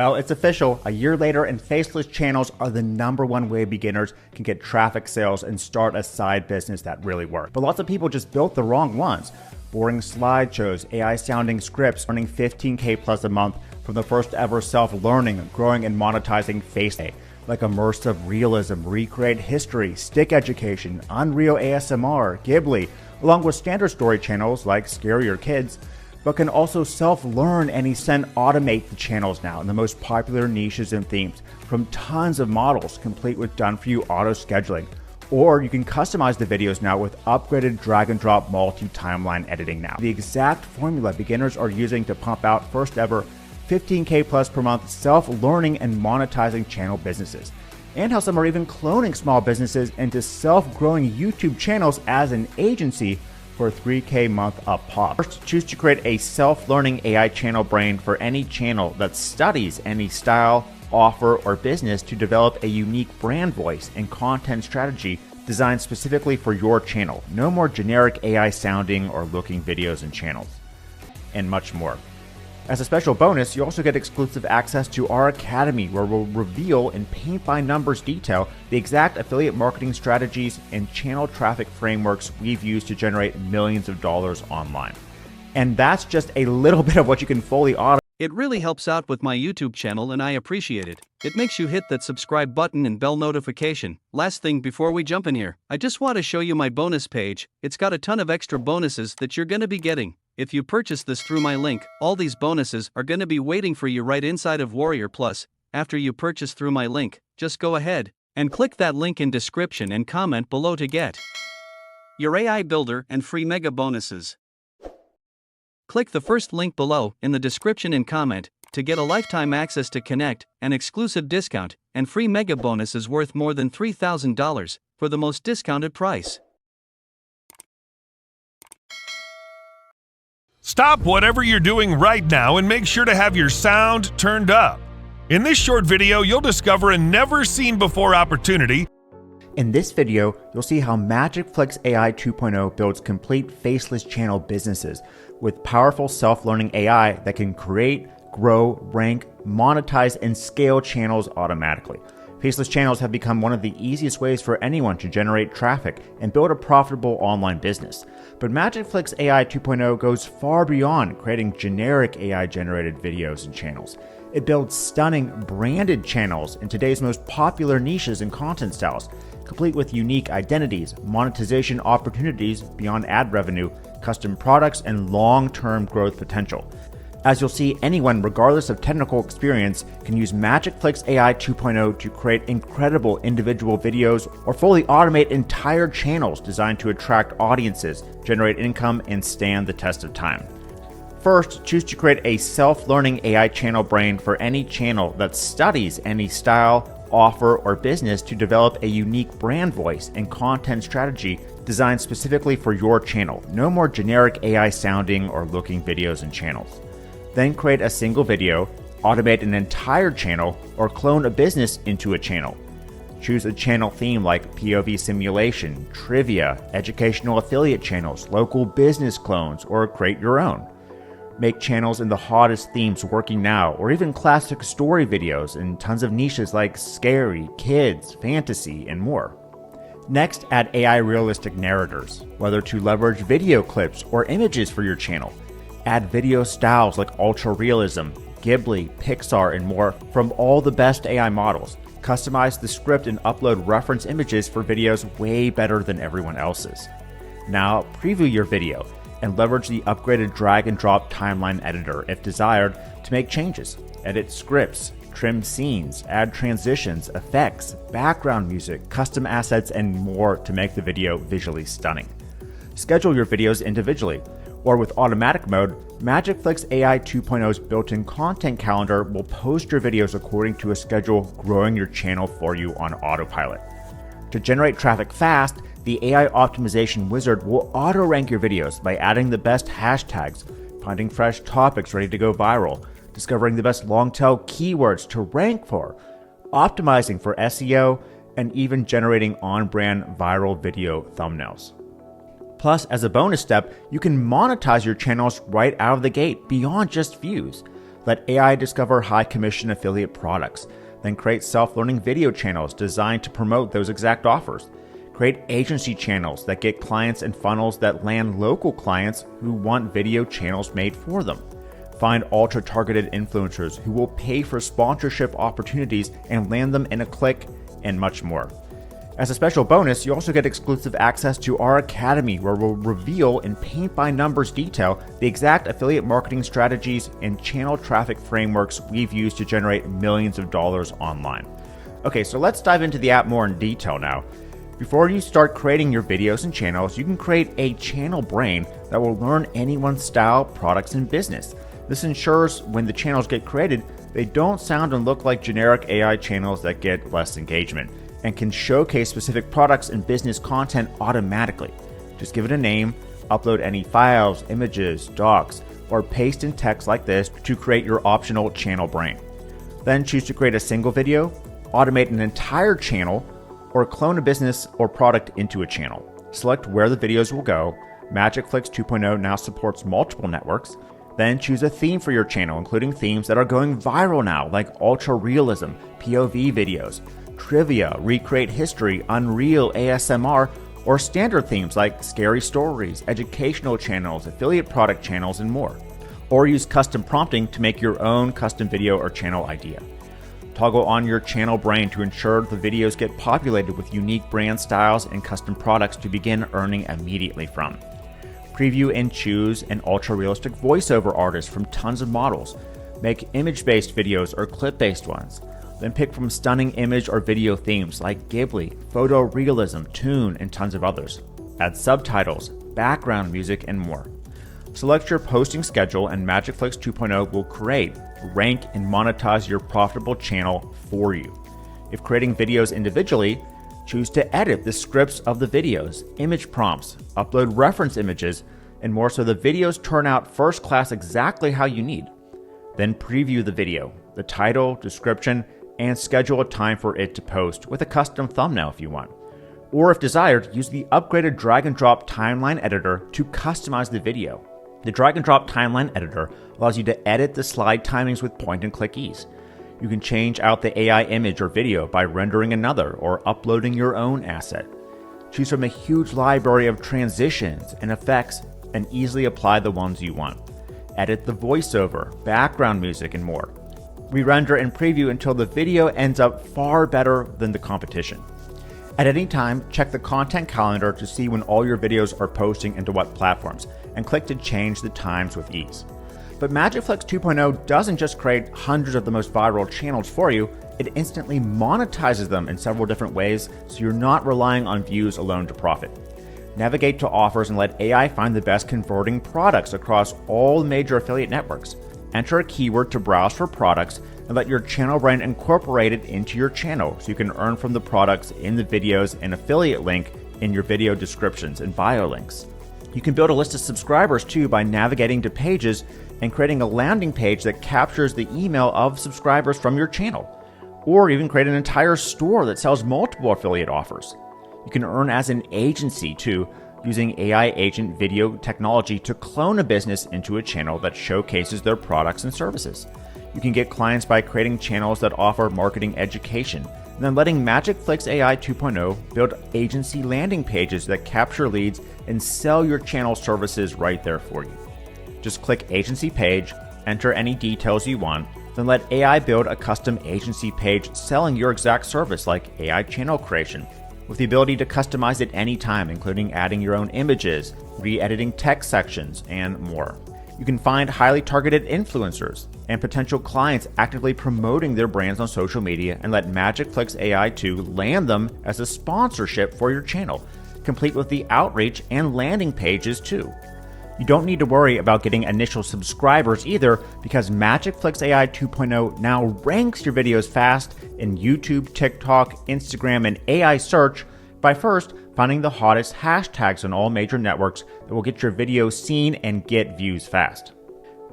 Well, it's official. A year later, and faceless channels are the #1 way beginners can get traffic, sales, and start a side business that really work. But lots of people just built the wrong ones. Boring slideshows, AI-sounding scripts, earning 15K plus a month from the first ever self-learning, growing, and monetizing Faceless. Like immersive realism, recreate history, stick education, Unreal ASMR, Ghibli, along with standard story channels like Scarier Kids, but can also self-learn and automate the channels now in the most popular niches and themes, from tons of models complete with done-for-you auto-scheduling. Or you can customize the videos now with upgraded drag-and-drop multi-timeline editing now. The exact formula beginners are using to pump out first ever 15K plus per month self-learning and monetizing channel businesses. And how some are even cloning small businesses into self-growing YouTube channels as an agency for $3K month up pop. First, choose to create a self-learning AI channel brain for any channel that studies any style, offer, or business to develop a unique brand voice and content strategy designed specifically for your channel. No more generic AI sounding or looking videos and channels, and much more. As a special bonus, you also get exclusive access to our academy, where we'll reveal in paint-by-numbers detail the exact affiliate marketing strategies and channel traffic frameworks we've used to generate millions of dollars online. And that's just a little bit of what you can fully automate. It really helps out with my YouTube channel and I appreciate it. It makes you hit that subscribe button and bell notification. Last thing before we jump in here, I just want to show you my bonus page. It's got a ton of extra bonuses that you're gonna be getting. If you purchase this through my link, all these bonuses are gonna be waiting for you right inside of Warrior Plus. After you purchase through my link, just go ahead and click that link in description and comment below to get your AI builder and free mega bonuses. Click the first link below in the description and comment to get a lifetime access to Connect, an exclusive discount, and free mega bonuses worth more than $3,000 for the most discounted price. Stop whatever you're doing right now and make sure to have your sound turned up. In this short video, you'll discover a never-seen-before opportunity. In this video, you'll see how MagicFlixAI 2.0 builds complete faceless channel businesses with powerful self-learning AI that can create, grow, rank, monetize, and scale channels automatically. Faceless channels have become one of the easiest ways for anyone to generate traffic and build a profitable online business. But MagicFlixAI 2.0 goes far beyond creating generic AI-generated videos and channels. It builds stunning branded channels in today's most popular niches and content styles, complete with unique identities, monetization opportunities beyond ad revenue, custom products, and long-term growth potential. As you'll see, anyone, regardless of technical experience, can use MagicFlixAI 2.0 to create incredible individual videos or fully automate entire channels designed to attract audiences, generate income, and stand the test of time. First, choose to create a self-learning AI channel brain for any channel that studies any style, offer, or business to develop a unique brand voice and content strategy designed specifically for your channel. No more generic AI sounding or looking videos and channels. Then create a single video, automate an entire channel, or clone a business into a channel. Choose a channel theme like POV simulation, trivia, educational affiliate channels, local business clones, or create your own. Make channels in the hottest themes working now, or even classic story videos in tons of niches like scary, kids, fantasy, and more. Next, add AI realistic narrators, whether to leverage video clips or images for your channel. Add video styles like ultra realism, Ghibli, Pixar, and more from all the best AI models. Customize the script and upload reference images for videos way better than everyone else's. Now, preview your video and leverage the upgraded drag and drop timeline editor if desired to make changes. Edit scripts, trim scenes, add transitions, effects, background music, custom assets, and more to make the video visually stunning. Schedule your videos individually, or with automatic mode, MagicFlixAI 2.0's built-in content calendar will post your videos according to a schedule, growing your channel for you on autopilot. To generate traffic fast, the AI optimization wizard will auto-rank your videos by adding the best hashtags, finding fresh topics ready to go viral, discovering the best long-tail keywords to rank for, optimizing for SEO, and even generating on-brand viral video thumbnails. Plus, as a bonus step, you can monetize your channels right out of the gate beyond just views. Let AI discover high commission affiliate products. Then create self-learning video channels designed to promote those exact offers. Create agency channels that get clients and funnels that land local clients who want video channels made for them. Find ultra-targeted influencers who will pay for sponsorship opportunities and land them in a click, and much more. As a special bonus, you also get exclusive access to our academy, where we'll reveal in paint-by-numbers detail the exact affiliate marketing strategies and channel traffic frameworks we've used to generate millions of dollars online. Okay, so let's dive into the app more in detail now. Before you start creating your videos and channels, you can create a channel brain that will learn anyone's style, products, and business. This ensures when the channels get created, they don't sound and look like generic AI channels that get less engagement, and can showcase specific products and business content automatically. Just give it a name, upload any files, images, docs, or paste in text like this to create your optional channel brain. Then choose to create a single video, automate an entire channel, or clone a business or product into a channel. Select where the videos will go. MagicFlix 2.0 now supports multiple networks. Then choose a theme for your channel, including themes that are going viral now, like ultra realism, POV videos, trivia, recreate history, Unreal, ASMR, or standard themes like scary stories, educational channels, affiliate product channels, and more. Or use custom prompting to make your own custom video or channel idea. Toggle on your channel brain to ensure the videos get populated with unique brand styles and custom products to begin earning immediately from. Preview and choose an ultra-realistic voiceover artist from tons of models. Make image-based videos or clip-based ones. Then pick from stunning image or video themes like Ghibli, photorealism, Toon, and tons of others. Add subtitles, background music, and more. Select your posting schedule and MagicFlix 2.0 will create, rank, and monetize your profitable channel for you. If creating videos individually, choose to edit the scripts of the videos, image prompts, upload reference images, and more so the videos turn out first class exactly how you need. Then preview the video, the title, description, and schedule a time for it to post with a custom thumbnail if you want. Or if desired, use the upgraded drag and drop timeline editor to customize the video. The drag and drop timeline editor allows you to edit the slide timings with point and click ease. You can change out the AI image or video by rendering another or uploading your own asset. Choose from a huge library of transitions and effects and easily apply the ones you want. Edit the voiceover, background music, and more. Re-render and preview until the video ends up far better than the competition. At any time, check the content calendar to see when all your videos are posting into what platforms, and click to change the times with ease. But MagicFlix 2.0 doesn't just create hundreds of the most viral channels for you, it instantly monetizes them in several different ways, so you're not relying on views alone to profit. Navigate to offers and let AI find the best converting products across all major affiliate networks. Enter a keyword to browse for products and let your channel brain incorporate it into your channel so you can earn from the products in the videos and affiliate link in your video descriptions and bio links. You can build a list of subscribers too by navigating to pages and creating a landing page that captures the email of subscribers from your channel. Or even create an entire store that sells multiple affiliate offers. You can earn as an agency too, using AI agent video technology to clone a business into a channel that showcases their products and services. You can get clients by creating channels that offer marketing education, and then letting MagicFlixAI 2.0 build agency landing pages that capture leads and sell your channel services right there for you. Just click Agency Page, enter any details you want, then let AI build a custom agency page selling your exact service like AI channel creation, with the ability to customize it anytime, including adding your own images, re-editing text sections, and more. You can find highly targeted influencers and potential clients actively promoting their brands on social media and let MagicFlixAI 2 land them as a sponsorship for your channel, complete with the outreach and landing pages too. You don't need to worry about getting initial subscribers either, because MagicFlixAI 2.0 now ranks your videos fast in YouTube, TikTok, Instagram, and AI search by first finding the hottest hashtags on all major networks that will get your video seen and get views fast.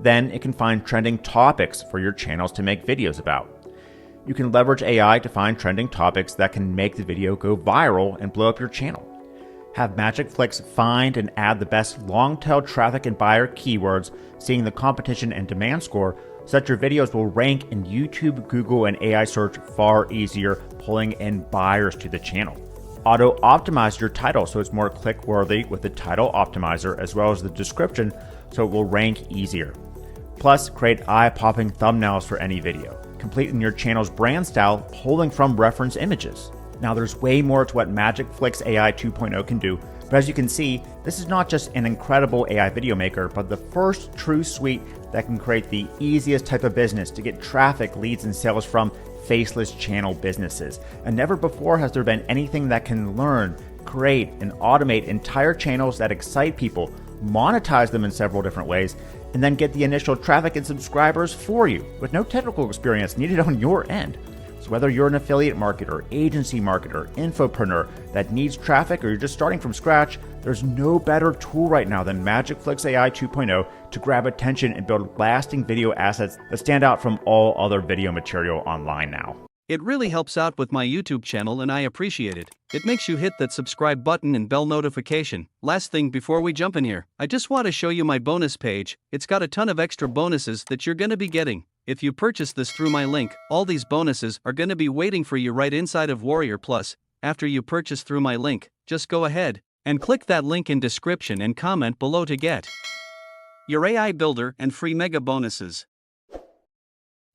Then it can find trending topics for your channels to make videos about. You can leverage AI to find trending topics that can make the video go viral and blow up your channel. Have MagicFlix find and add the best long-tail traffic and buyer keywords, seeing the competition and demand score, so that your videos will rank in YouTube, Google, and AI search far easier, pulling in buyers to the channel. Auto-optimize your title so it's more click-worthy with the title optimizer as well as the description so it will rank easier. Plus, create eye-popping thumbnails for any video, completing your channel's brand style, pulling from reference images. Now there's way more to what MagicFlixAI 2.0 can do, but as you can see, this is not just an incredible AI video maker, but the first true suite that can create the easiest type of business to get traffic, leads, and sales from faceless channel businesses. And never before has there been anything that can learn, create, and automate entire channels that excite people, monetize them in several different ways, and then get the initial traffic and subscribers for you with no technical experience needed on your end. So whether you're an affiliate marketer, agency marketer, infopreneur that needs traffic, or you're just starting from scratch, there's no better tool right now than MagicFlixAI 2.0 to grab attention and build lasting video assets that stand out from all other video material online now. It really helps out with my YouTube channel and I appreciate it. It makes you hit that subscribe button and bell notification. Last thing before we jump in here, I just want to show you my bonus page. It's got a ton of extra bonuses that you're going to be getting. If you purchase this through my link, all these bonuses are going to be waiting for you right inside of Warrior Plus. After you purchase through my link, just go ahead and click that link in description and comment below to get your AI builder and free mega bonuses.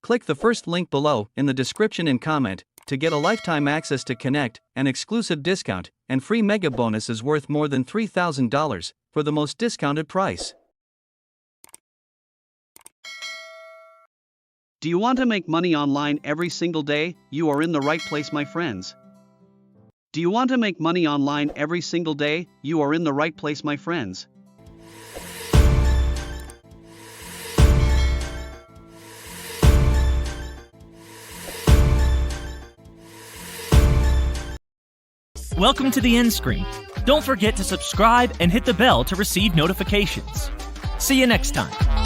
Click the first link below in the description and comment to get a lifetime access to Connect, an exclusive discount, and free mega bonuses worth more than $3,000 for the most discounted price. Do you want to make money online every single day? You are in the right place, my friends. Do you want to make money online every single day? You are in the right place, my friends. Welcome to the end screen. Don't forget to subscribe and hit the bell to receive notifications. See you next time.